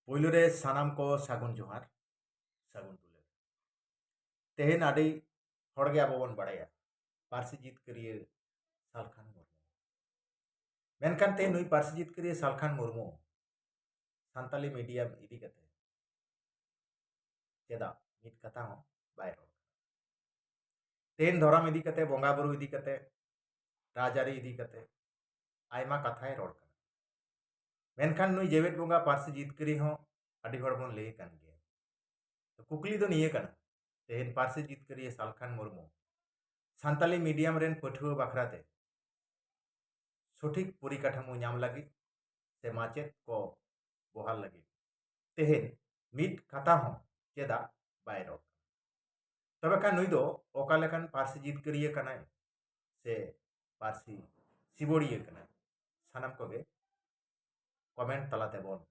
पुइलु रे सानाम को सागुन जोहार सागुन दुलार तेहेन आदि हड़गे आबो बन बाड़ाया पारसी जितकरिया सालखान मुर्मू मेनखान ते नुई पारसी जितकरिया सालखान मुर्मू सानताली मीडियम इदी कते चेदा मिट कथा हो बाय रोड तेन धरम इदी कते बोंगा बुरु इदी कते राजारी इदी कते आयमा कथाय रोड कना मेनखान नुई जेवेट बोंगा पारसी जितकरी हो आदि हड़ बोन लई कान गया तो कुकली दो निये कना तेहेन पारसी जितकरिया सालखान मुर्मू सानताली मीडियम रेन पठुआ बाखराते सठिक परिकाठामो नाम लगी से माचेत को बहाल लगी तेहेन मिट कथा हो चेदा बाय रोड तबे खान नुई दो ओका लेकान पारसी जितकरिया कनाय से पारसी सिबोड़िया कनाय सानाम कोगे कमेंट तलाते बोन